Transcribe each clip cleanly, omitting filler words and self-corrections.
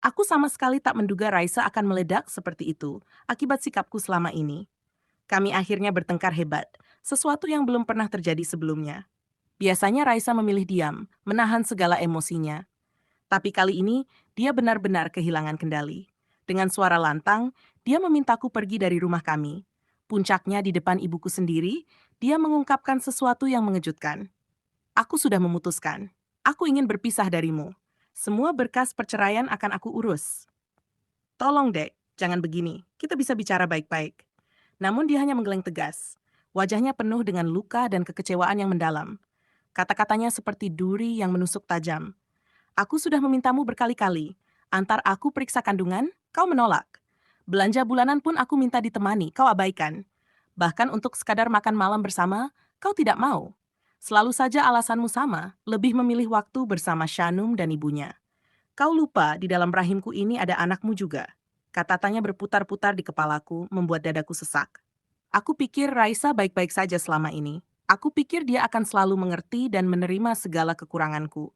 Aku sama sekali tak menduga Raisa akan meledak seperti itu akibat sikapku selama ini. Kami akhirnya bertengkar hebat, sesuatu yang belum pernah terjadi sebelumnya. Biasanya Raisa memilih diam, menahan segala emosinya. Tapi kali ini, dia benar-benar kehilangan kendali. Dengan suara lantang, dia memintaku pergi dari rumah kami. Puncaknya di depan ibuku sendiri, dia mengungkapkan sesuatu yang mengejutkan. Aku sudah memutuskan. Aku ingin berpisah darimu. Semua berkas perceraian akan aku urus. Tolong, Dek, jangan begini. Kita bisa bicara baik-baik. Namun dia hanya menggeleng tegas. Wajahnya penuh dengan luka dan kekecewaan yang mendalam. Kata-katanya seperti duri yang menusuk tajam. Aku sudah memintamu berkali-kali. Antar aku periksa kandungan, kau menolak. Belanja bulanan pun aku minta ditemani, kau abaikan. Bahkan untuk sekadar makan malam bersama, kau tidak mau. Selalu saja alasanmu sama, lebih memilih waktu bersama Shanum dan ibunya. Kau lupa di dalam rahimku ini ada anakmu juga. Kata-katanya berputar-putar di kepalaku, membuat dadaku sesak. Aku pikir Raisa baik-baik saja selama ini. Aku pikir dia akan selalu mengerti dan menerima segala kekuranganku.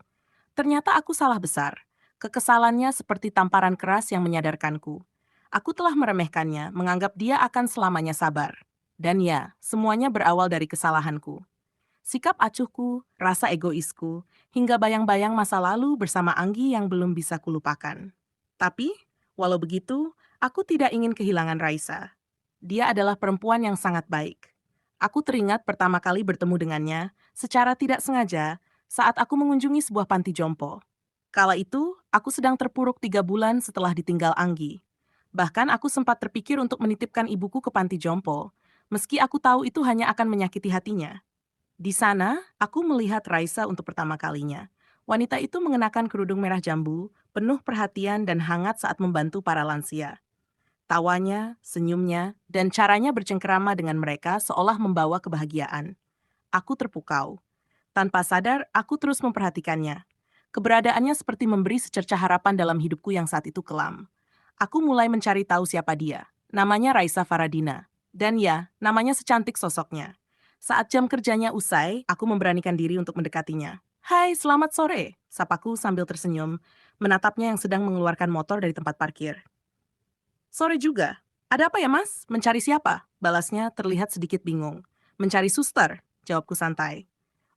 Ternyata aku salah besar. Kekesalannya seperti tamparan keras yang menyadarkanku. Aku telah meremehkannya, menganggap dia akan selamanya sabar. Dan ya, semuanya berawal dari kesalahanku. Sikap acuhku, rasa egoisku, hingga bayang-bayang masa lalu bersama Anggi yang belum bisa kulupakan. Tapi, walau begitu, aku tidak ingin kehilangan Raisa. Dia adalah perempuan yang sangat baik. Aku teringat pertama kali bertemu dengannya, secara tidak sengaja, saat aku mengunjungi sebuah panti jompo. Kala itu, aku sedang terpuruk 3 bulan setelah ditinggal Anggi. Bahkan aku sempat terpikir untuk menitipkan ibuku ke panti jompo, meski aku tahu itu hanya akan menyakiti hatinya. Di sana, aku melihat Raisa untuk pertama kalinya. Wanita itu mengenakan kerudung merah jambu, penuh perhatian dan hangat saat membantu para lansia. Tawanya, senyumnya, dan caranya bercengkerama dengan mereka seolah membawa kebahagiaan. Aku terpukau. Tanpa sadar, aku terus memperhatikannya. Keberadaannya seperti memberi secercah harapan dalam hidupku yang saat itu kelam. Aku mulai mencari tahu siapa dia. Namanya Raisa Faradina. Dan ya, namanya secantik sosoknya. Saat jam kerjanya usai, aku memberanikan diri untuk mendekatinya. Hai, selamat sore, sapaku sambil tersenyum, menatapnya yang sedang mengeluarkan motor dari tempat parkir. Sore juga. Ada apa ya, Mas? Mencari siapa? Balasnya terlihat sedikit bingung. Mencari suster, jawabku santai.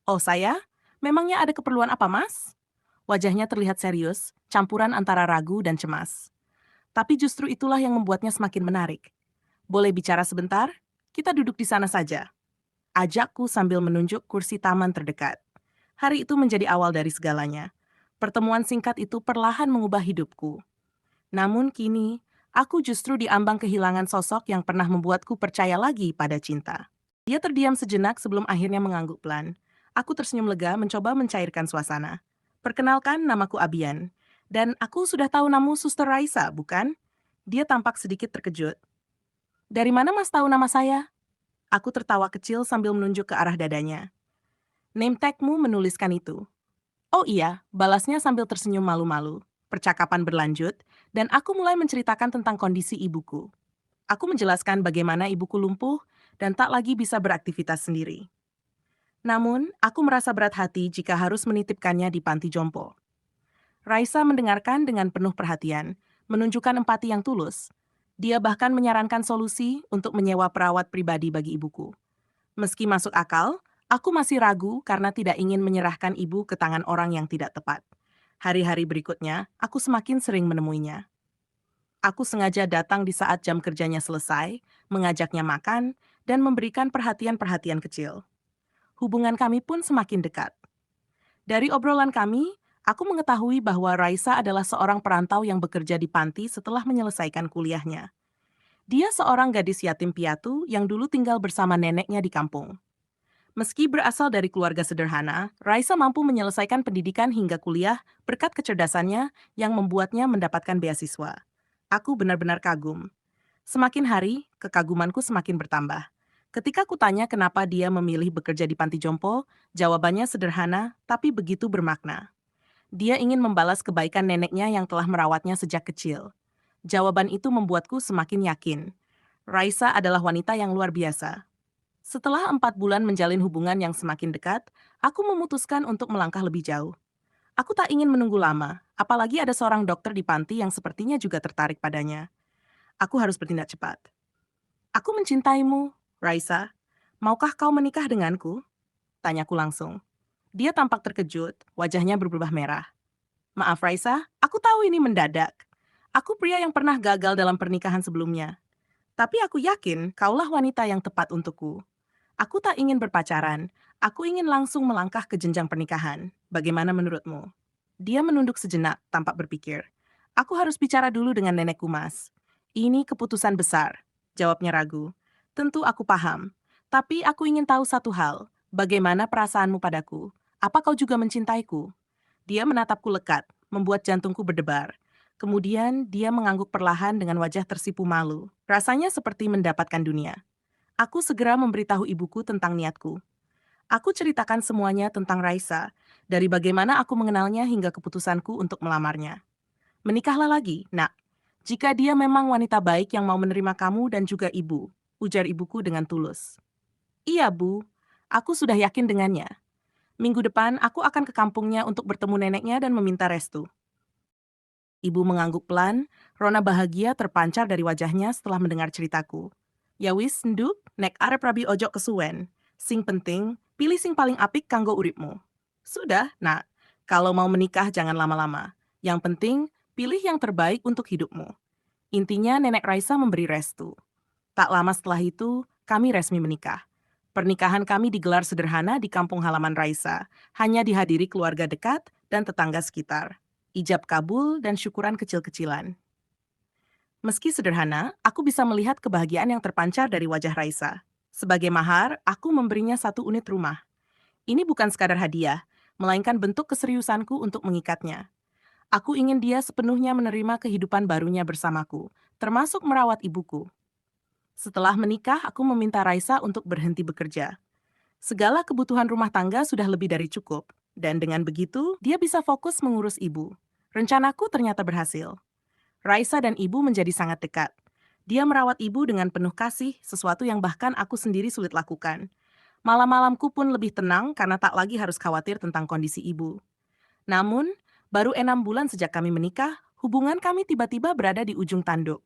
Oh, saya? Memangnya ada keperluan apa, Mas? Wajahnya terlihat serius, campuran antara ragu dan cemas. Tapi justru itulah yang membuatnya semakin menarik. Boleh bicara sebentar? Kita duduk di sana saja. Ajakku sambil menunjuk kursi taman terdekat. Hari itu menjadi awal dari segalanya. Pertemuan singkat itu perlahan mengubah hidupku. Namun kini, aku justru diambang kehilangan sosok yang pernah membuatku percaya lagi pada cinta. Dia terdiam sejenak sebelum akhirnya mengangguk pelan. Aku tersenyum lega mencoba mencairkan suasana. Perkenalkan, namaku Abian. Dan aku sudah tahu namu Suster Raisa, bukan? Dia tampak sedikit terkejut. Dari mana Mas tahu nama saya? Aku tertawa kecil sambil menunjuk ke arah dadanya. Name tag-mu menuliskan itu. Oh iya, balasnya sambil tersenyum malu-malu. Percakapan berlanjut, dan aku mulai menceritakan tentang kondisi ibuku. Aku menjelaskan bagaimana ibuku lumpuh dan tak lagi bisa beraktivitas sendiri. Namun, aku merasa berat hati jika harus menitipkannya di panti jompo. Raisa mendengarkan dengan penuh perhatian, menunjukkan empati yang tulus. Dia bahkan menyarankan solusi untuk menyewa perawat pribadi bagi ibuku. Meski masuk akal, aku masih ragu karena tidak ingin menyerahkan ibu ke tangan orang yang tidak tepat. Hari-hari berikutnya, aku semakin sering menemuinya. Aku sengaja datang di saat jam kerjanya selesai, mengajaknya makan, dan memberikan perhatian-perhatian kecil. Hubungan kami pun semakin dekat. Dari obrolan kami, aku mengetahui bahwa Raisa adalah seorang perantau yang bekerja di panti setelah menyelesaikan kuliahnya. Dia seorang gadis yatim piatu yang dulu tinggal bersama neneknya di kampung. Meski berasal dari keluarga sederhana, Raisa mampu menyelesaikan pendidikan hingga kuliah berkat kecerdasannya yang membuatnya mendapatkan beasiswa. Aku benar-benar kagum. Semakin hari, kekagumanku semakin bertambah. Ketika kutanya kenapa dia memilih bekerja di panti jompo, jawabannya sederhana tapi begitu bermakna. Dia ingin membalas kebaikan neneknya yang telah merawatnya sejak kecil. Jawaban itu membuatku semakin yakin. Raisa adalah wanita yang luar biasa. Setelah 4 bulan menjalin hubungan yang semakin dekat, aku memutuskan untuk melangkah lebih jauh. Aku tak ingin menunggu lama, apalagi ada seorang dokter di panti yang sepertinya juga tertarik padanya. Aku harus bertindak cepat. Aku mencintaimu, Raisa. Maukah kau menikah denganku? Tanyaku langsung. Dia tampak terkejut, wajahnya berubah merah. Maaf Raisa, aku tahu ini mendadak. Aku pria yang pernah gagal dalam pernikahan sebelumnya. Tapi aku yakin kaulah wanita yang tepat untukku. Aku tak ingin berpacaran, aku ingin langsung melangkah ke jenjang pernikahan. Bagaimana menurutmu? Dia menunduk sejenak, tampak berpikir. Aku harus bicara dulu dengan nenekku, Mas. Ini keputusan besar, jawabnya ragu. Tentu aku paham, tapi aku ingin tahu satu hal. Bagaimana perasaanmu padaku? Apa kau juga mencintaiku? Dia menatapku lekat, membuat jantungku berdebar. Kemudian dia mengangguk perlahan dengan wajah tersipu malu. Rasanya seperti mendapatkan dunia. Aku segera memberitahu ibuku tentang niatku. Aku ceritakan semuanya tentang Raisa, dari bagaimana aku mengenalnya hingga keputusanku untuk melamarnya. Menikahlah lagi, nak. Jika dia memang wanita baik yang mau menerima kamu dan juga ibu, ujar ibuku dengan tulus. Iya, Bu. Aku sudah yakin dengannya. Minggu depan aku akan ke kampungnya untuk bertemu neneknya dan meminta restu. Ibu mengangguk pelan, rona bahagia terpancar dari wajahnya setelah mendengar ceritaku. Ya wis, nduk, nek arep rabi ojo kesuwen. Sing penting, pilih sing paling apik kanggo uripmu. Sudah, nak. Kalau mau menikah jangan lama-lama. Yang penting, pilih yang terbaik untuk hidupmu. Intinya Nenek Raisa memberi restu. Tak lama setelah itu, kami resmi menikah. Pernikahan kami digelar sederhana di kampung halaman Raisa, hanya dihadiri keluarga dekat dan tetangga sekitar. Ijab kabul dan syukuran kecil-kecilan. Meski sederhana, aku bisa melihat kebahagiaan yang terpancar dari wajah Raisa. Sebagai mahar, aku memberinya satu unit rumah. Ini bukan sekadar hadiah, melainkan bentuk keseriusanku untuk mengikatnya. Aku ingin dia sepenuhnya menerima kehidupan barunya bersamaku, termasuk merawat ibuku. Setelah menikah, aku meminta Raisa untuk berhenti bekerja. Segala kebutuhan rumah tangga sudah lebih dari cukup, dan dengan begitu, dia bisa fokus mengurus ibu. Rencanaku ternyata berhasil. Raisa dan ibu menjadi sangat dekat. Dia merawat ibu dengan penuh kasih, sesuatu yang bahkan aku sendiri sulit lakukan. Malam-malamku pun lebih tenang karena tak lagi harus khawatir tentang kondisi ibu. Namun, baru 6 bulan sejak kami menikah, hubungan kami tiba-tiba berada di ujung tanduk.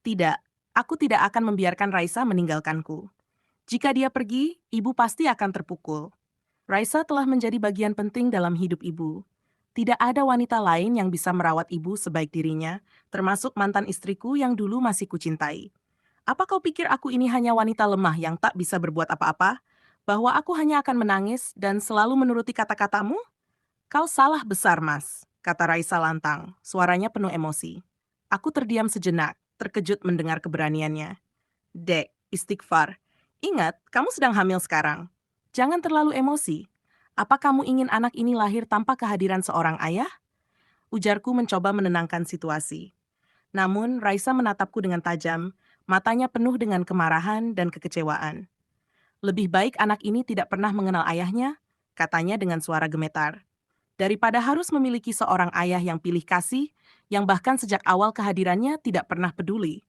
Tidak, aku tidak akan membiarkan Raisa meninggalkanku. Jika dia pergi, ibu pasti akan terpukul. Raisa telah menjadi bagian penting dalam hidup ibu. Tidak ada wanita lain yang bisa merawat ibu sebaik dirinya, termasuk mantan istriku yang dulu masih kucintai. Apa kau pikir aku ini hanya wanita lemah yang tak bisa berbuat apa-apa? Bahwa aku hanya akan menangis dan selalu menuruti kata-katamu? Kau salah besar, Mas, kata Raisa lantang, suaranya penuh emosi. Aku terdiam sejenak, terkejut mendengar keberaniannya. Dek, istighfar. Ingat, kamu sedang hamil sekarang. Jangan terlalu emosi. Apa kamu ingin anak ini lahir tanpa kehadiran seorang ayah? Ujarku mencoba menenangkan situasi. Namun, Raisa menatapku dengan tajam, matanya penuh dengan kemarahan dan kekecewaan. Lebih baik anak ini tidak pernah mengenal ayahnya, katanya dengan suara gemetar. Daripada harus memiliki seorang ayah yang pilih kasih, yang bahkan sejak awal kehadirannya tidak pernah peduli.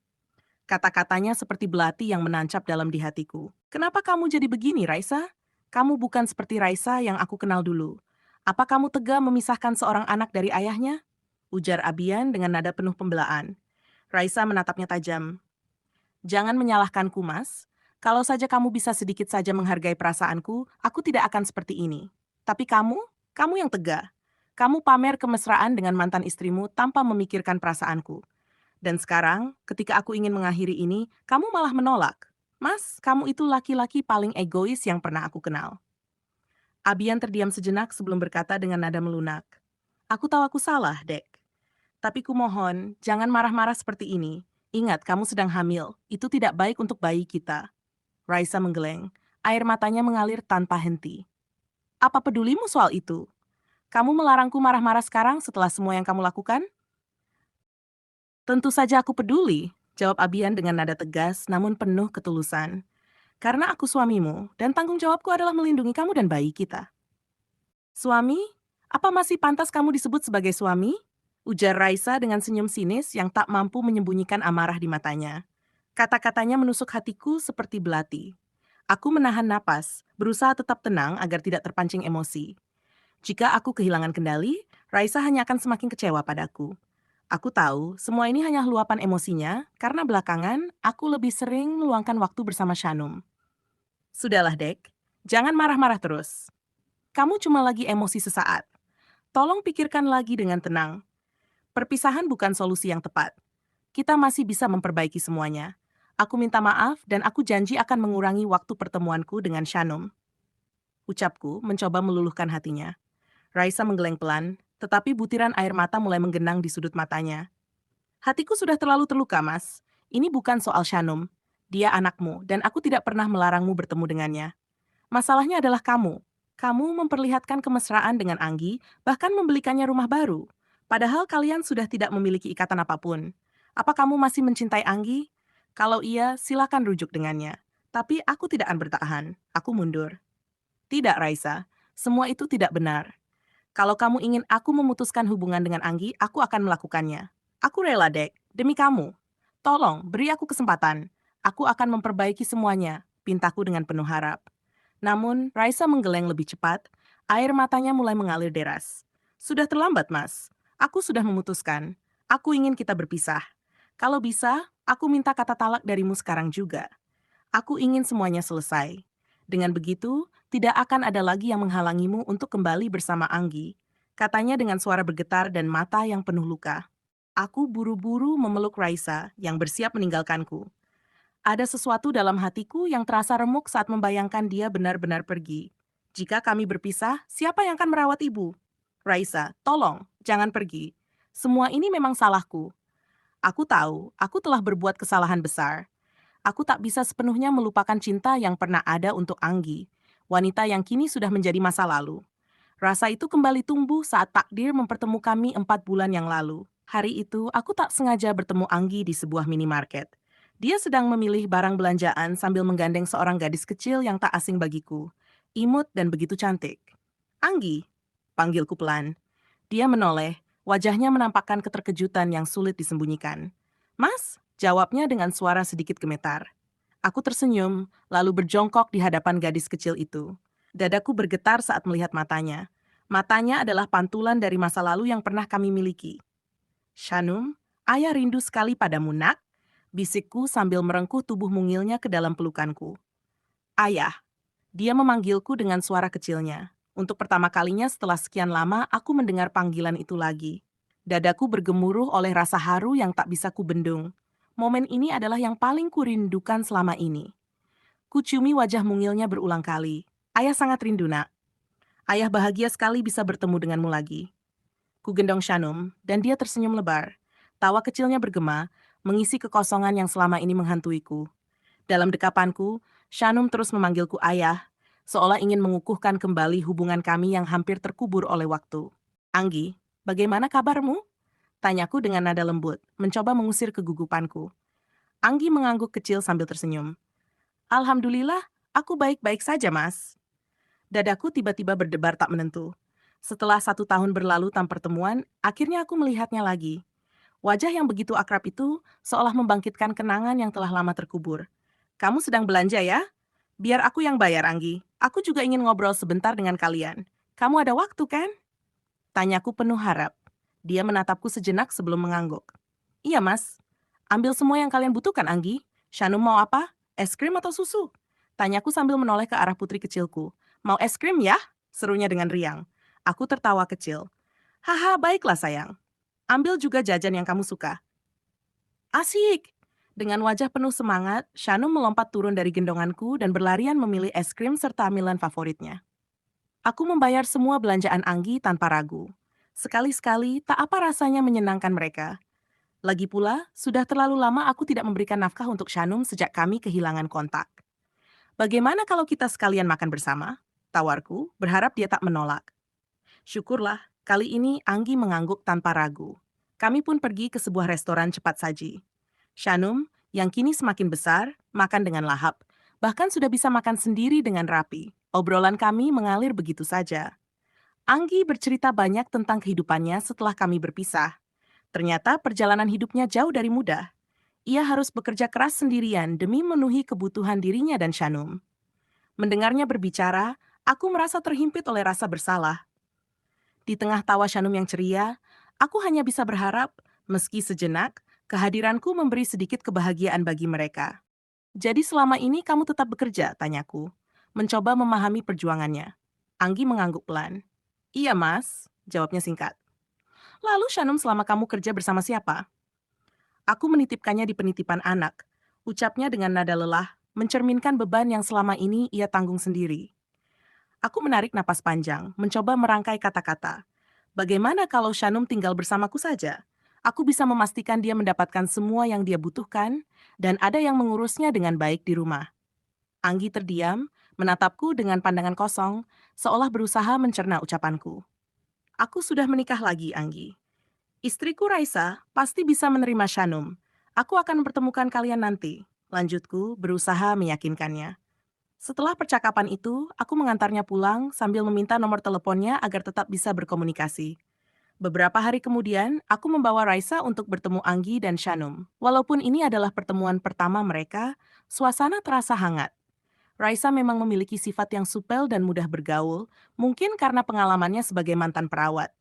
Kata-katanya seperti belati yang menancap dalam di hatiku. Kenapa kamu jadi begini, Raisa? Kamu bukan seperti Raisa yang aku kenal dulu. Apa kamu tega memisahkan seorang anak dari ayahnya? Ujar Abian dengan nada penuh pembelaan. Raisa menatapnya tajam. Jangan menyalahkanku, Mas. Kalau saja kamu bisa sedikit saja menghargai perasaanku, aku tidak akan seperti ini. Tapi kamu yang tega. Kamu pamer kemesraan dengan mantan istrimu tanpa memikirkan perasaanku. Dan sekarang, ketika aku ingin mengakhiri ini, kamu malah menolak. Mas, kamu itu laki-laki paling egois yang pernah aku kenal. Abian terdiam sejenak sebelum berkata dengan nada melunak. Aku tahu aku salah, Dek. Tapi kumohon, jangan marah-marah seperti ini. Ingat, kamu sedang hamil. Itu tidak baik untuk bayi kita. Raisa menggeleng. Air matanya mengalir tanpa henti. Apa pedulimu soal itu? Kamu melarangku marah-marah sekarang setelah semua yang kamu lakukan? Tentu saja aku peduli, jawab Abian dengan nada tegas namun penuh ketulusan. Karena aku suamimu, dan tanggung jawabku adalah melindungi kamu dan bayi kita. Suami? Apa masih pantas kamu disebut sebagai suami? Ujar Raisa dengan senyum sinis yang tak mampu menyembunyikan amarah di matanya. Kata-katanya menusuk hatiku seperti belati. Aku menahan napas, berusaha tetap tenang agar tidak terpancing emosi. Jika aku kehilangan kendali, Raisa hanya akan semakin kecewa padaku. Aku tahu semua ini hanya luapan emosinya karena belakangan aku lebih sering meluangkan waktu bersama Shanum. Sudahlah, Dek. Jangan marah-marah terus. Kamu cuma lagi emosi sesaat. Tolong pikirkan lagi dengan tenang. Perpisahan bukan solusi yang tepat. Kita masih bisa memperbaiki semuanya. Aku minta maaf dan aku janji akan mengurangi waktu pertemuanku dengan Shanum. Ucapku mencoba meluluhkan hatinya. Raisa menggeleng pelan, tetapi butiran air mata mulai menggenang di sudut matanya. Hatiku sudah terlalu terluka, Mas. Ini bukan soal Shanum. Dia anakmu, dan aku tidak pernah melarangmu bertemu dengannya. Masalahnya adalah kamu. Kamu memperlihatkan kemesraan dengan Anggi, bahkan membelikannya rumah baru. Padahal kalian sudah tidak memiliki ikatan apapun. Apa kamu masih mencintai Anggi? Kalau iya, silakan rujuk dengannya. Tapi aku tidak akan bertahan. Aku mundur. Tidak, Raisa. Semua itu tidak benar. Kalau kamu ingin aku memutuskan hubungan dengan Anggi, aku akan melakukannya. Aku rela, Dek. Demi kamu. Tolong, beri aku kesempatan. Aku akan memperbaiki semuanya, pintaku dengan penuh harap. Namun, Raisa menggeleng lebih cepat, air matanya mulai mengalir deras. Sudah terlambat, Mas. Aku sudah memutuskan. Aku ingin kita berpisah. Kalau bisa, aku minta kata talak darimu sekarang juga. Aku ingin semuanya selesai. Dengan begitu, tidak akan ada lagi yang menghalangimu untuk kembali bersama Anggi. Katanya dengan suara bergetar dan mata yang penuh luka. Aku buru-buru memeluk Raisa yang bersiap meninggalkanku. Ada sesuatu dalam hatiku yang terasa remuk saat membayangkan dia benar-benar pergi. Jika kami berpisah, siapa yang akan merawat ibu? Raisa, tolong, jangan pergi. Semua ini memang salahku. Aku tahu, aku telah berbuat kesalahan besar. Aku tak bisa sepenuhnya melupakan cinta yang pernah ada untuk Anggi, wanita yang kini sudah menjadi masa lalu. Rasa itu kembali tumbuh saat takdir mempertemukan kami 4 bulan yang lalu. Hari itu, aku tak sengaja bertemu Anggi di sebuah minimarket. Dia sedang memilih barang belanjaan sambil menggandeng seorang gadis kecil yang tak asing bagiku. Imut dan begitu cantik. Anggi, panggilku pelan. Dia menoleh, wajahnya menampakkan keterkejutan yang sulit disembunyikan. Mas, jawabnya dengan suara sedikit gemetar. Aku tersenyum, lalu berjongkok di hadapan gadis kecil itu. Dadaku bergetar saat melihat matanya. Matanya adalah pantulan dari masa lalu yang pernah kami miliki. Shanum, ayah rindu sekali padamu, nak, bisikku sambil merengkuh tubuh mungilnya ke dalam pelukanku. Ayah, dia memanggilku dengan suara kecilnya. Untuk pertama kalinya setelah sekian lama, aku mendengar panggilan itu lagi. Dadaku bergemuruh oleh rasa haru yang tak bisa kubendung. Momen ini adalah yang paling kurindukan selama ini. Kuciumi wajah mungilnya berulang kali. Ayah sangat rindu, nak. Ayah bahagia sekali bisa bertemu denganmu lagi. Ku gendong Shanum, dan dia tersenyum lebar. Tawa kecilnya bergema, mengisi kekosongan yang selama ini menghantuiku. Dalam dekapanku, Shanum terus memanggilku ayah, seolah ingin mengukuhkan kembali hubungan kami yang hampir terkubur oleh waktu. Anggi, bagaimana kabarmu? Tanyaku dengan nada lembut, mencoba mengusir kegugupanku. Anggi mengangguk kecil sambil tersenyum. Alhamdulillah, aku baik-baik saja, Mas. Dadaku tiba-tiba berdebar tak menentu. Setelah 1 tahun berlalu tanpa pertemuan, akhirnya aku melihatnya lagi. Wajah yang begitu akrab itu seolah membangkitkan kenangan yang telah lama terkubur. Kamu sedang belanja ya? Biar aku yang bayar, Anggi. Aku juga ingin ngobrol sebentar dengan kalian. Kamu ada waktu, kan? Tanyaku penuh harap. Dia menatapku sejenak sebelum mengangguk. Iya, Mas. Ambil semua yang kalian butuhkan, Anggi. Shanum mau apa? Es krim atau susu? Tanyaku sambil menoleh ke arah putri kecilku. Mau es krim ya? Serunya dengan riang. Aku tertawa kecil. Haha, baiklah sayang. Ambil juga jajan yang kamu suka. Asik! Dengan wajah penuh semangat, Shanum melompat turun dari gendonganku dan berlarian memilih es krim serta camilan favoritnya. Aku membayar semua belanjaan Anggi tanpa ragu. Sekali-sekali, tak apa rasanya menyenangkan mereka. Lagi pula, sudah terlalu lama aku tidak memberikan nafkah untuk Shanum sejak kami kehilangan kontak. Bagaimana kalau kita sekalian makan bersama? Tawarku, berharap dia tak menolak. Syukurlah, kali ini Anggi mengangguk tanpa ragu. Kami pun pergi ke sebuah restoran cepat saji. Shanum, yang kini semakin besar, makan dengan lahap. Bahkan sudah bisa makan sendiri dengan rapi. Obrolan kami mengalir begitu saja. Anggi bercerita banyak tentang kehidupannya setelah kami berpisah. Ternyata perjalanan hidupnya jauh dari mudah. Ia harus bekerja keras sendirian demi memenuhi kebutuhan dirinya dan Shanum. Mendengarnya berbicara, aku merasa terhimpit oleh rasa bersalah. Di tengah tawa Shanum yang ceria, aku hanya bisa berharap, meski sejenak, kehadiranku memberi sedikit kebahagiaan bagi mereka. Jadi selama ini kamu tetap bekerja, tanyaku. Mencoba memahami perjuangannya. Anggi mengangguk pelan. Iya mas, jawabnya singkat. Lalu Shanum selama kamu kerja bersama siapa? Aku menitipkannya di penitipan anak. Ucapnya dengan nada lelah, mencerminkan beban yang selama ini ia tanggung sendiri. Aku menarik napas panjang, mencoba merangkai kata-kata. Bagaimana kalau Shanum tinggal bersamaku saja? Aku bisa memastikan dia mendapatkan semua yang dia butuhkan, dan ada yang mengurusnya dengan baik di rumah. Anggi terdiam, menatapku dengan pandangan kosong, seolah berusaha mencerna ucapanku. Aku sudah menikah lagi, Anggi. Istriku Raisa pasti bisa menerima Shanum. Aku akan mempertemukan kalian nanti. Lanjutku, berusaha meyakinkannya. Setelah percakapan itu, aku mengantarnya pulang sambil meminta nomor teleponnya agar tetap bisa berkomunikasi. Beberapa hari kemudian, aku membawa Raisa untuk bertemu Anggi dan Shanum. Walaupun ini adalah pertemuan pertama mereka, suasana terasa hangat. Raisa memang memiliki sifat yang supel dan mudah bergaul, mungkin karena pengalamannya sebagai mantan perawat.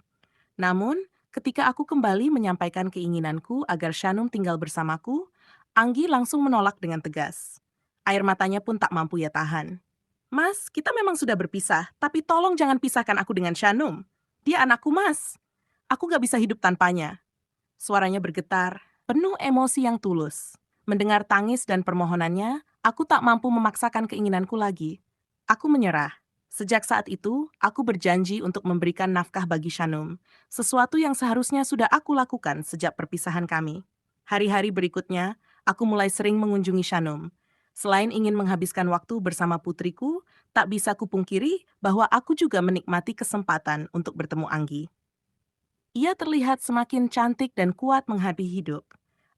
Namun, ketika aku kembali menyampaikan keinginanku agar Shanum tinggal bersamaku, Anggi langsung menolak dengan tegas. Air matanya pun tak mampu ia tahan. Mas, kita memang sudah berpisah, tapi tolong jangan pisahkan aku dengan Shanum. Dia anakku, Mas. Aku gak bisa hidup tanpanya. Suaranya bergetar, penuh emosi yang tulus. Mendengar tangis dan permohonannya, aku tak mampu memaksakan keinginanku lagi. Aku menyerah. Sejak saat itu, aku berjanji untuk memberikan nafkah bagi Shanum, sesuatu yang seharusnya sudah aku lakukan sejak perpisahan kami. Hari-hari berikutnya, aku mulai sering mengunjungi Shanum. Selain ingin menghabiskan waktu bersama putriku, tak bisa kupungkiri bahwa aku juga menikmati kesempatan untuk bertemu Anggi. Ia terlihat semakin cantik dan kuat menghadapi hidup.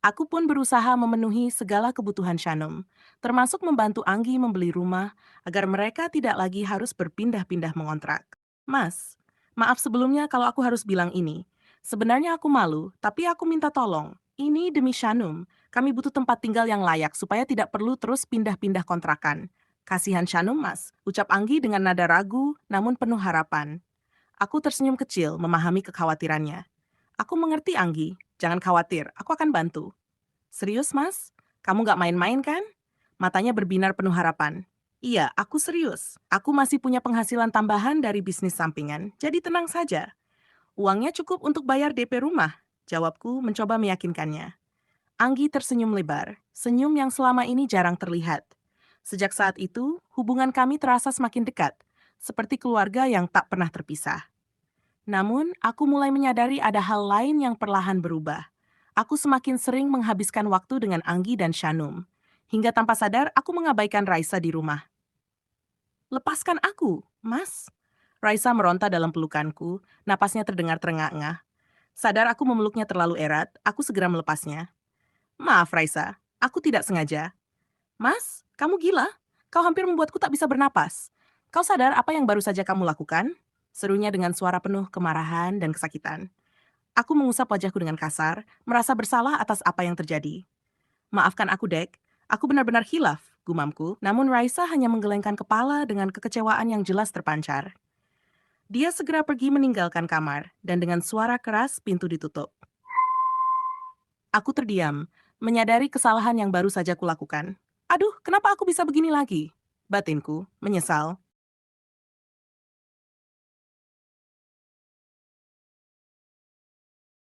Aku pun berusaha memenuhi segala kebutuhan Shanum, termasuk membantu Anggi membeli rumah agar mereka tidak lagi harus berpindah-pindah mengontrak. Mas, maaf sebelumnya kalau aku harus bilang ini. Sebenarnya aku malu, tapi aku minta tolong. Ini demi Shanum. Kami butuh tempat tinggal yang layak supaya tidak perlu terus pindah-pindah kontrakan. Kasihan Shanum, Mas, ucap Anggi dengan nada ragu namun penuh harapan. Aku tersenyum kecil memahami kekhawatirannya. Aku mengerti, Anggi. Jangan khawatir, aku akan bantu. Serius, Mas? Kamu gak main-main kan? Matanya berbinar penuh harapan. Iya, aku serius. Aku masih punya penghasilan tambahan dari bisnis sampingan, jadi tenang saja. Uangnya cukup untuk bayar DP rumah, jawabku mencoba meyakinkannya. Anggi tersenyum lebar, senyum yang selama ini jarang terlihat. Sejak saat itu, hubungan kami terasa semakin dekat, seperti keluarga yang tak pernah terpisah. Namun, aku mulai menyadari ada hal lain yang perlahan berubah. Aku semakin sering menghabiskan waktu dengan Anggi dan Shanum. Hingga tanpa sadar, aku mengabaikan Raisa di rumah. Lepaskan aku, Mas. Raisa meronta dalam pelukanku, napasnya terdengar terengah-engah. Sadar aku memeluknya terlalu erat, aku segera melepasnya. Maaf, Raisa, aku tidak sengaja. Mas, kamu gila? Kau hampir membuatku tak bisa bernapas. Kau sadar apa yang baru saja kamu lakukan? Serunya dengan suara penuh kemarahan dan kesakitan. Aku mengusap wajahku dengan kasar, merasa bersalah atas apa yang terjadi. Maafkan aku, Dek. Aku benar-benar hilaf, gumamku. Namun Raisa hanya menggelengkan kepala dengan kekecewaan yang jelas terpancar. Dia segera pergi meninggalkan kamar, dan dengan suara keras pintu ditutup. Aku terdiam, menyadari kesalahan yang baru saja kulakukan. Aduh, kenapa aku bisa begini lagi? Batinku, menyesal.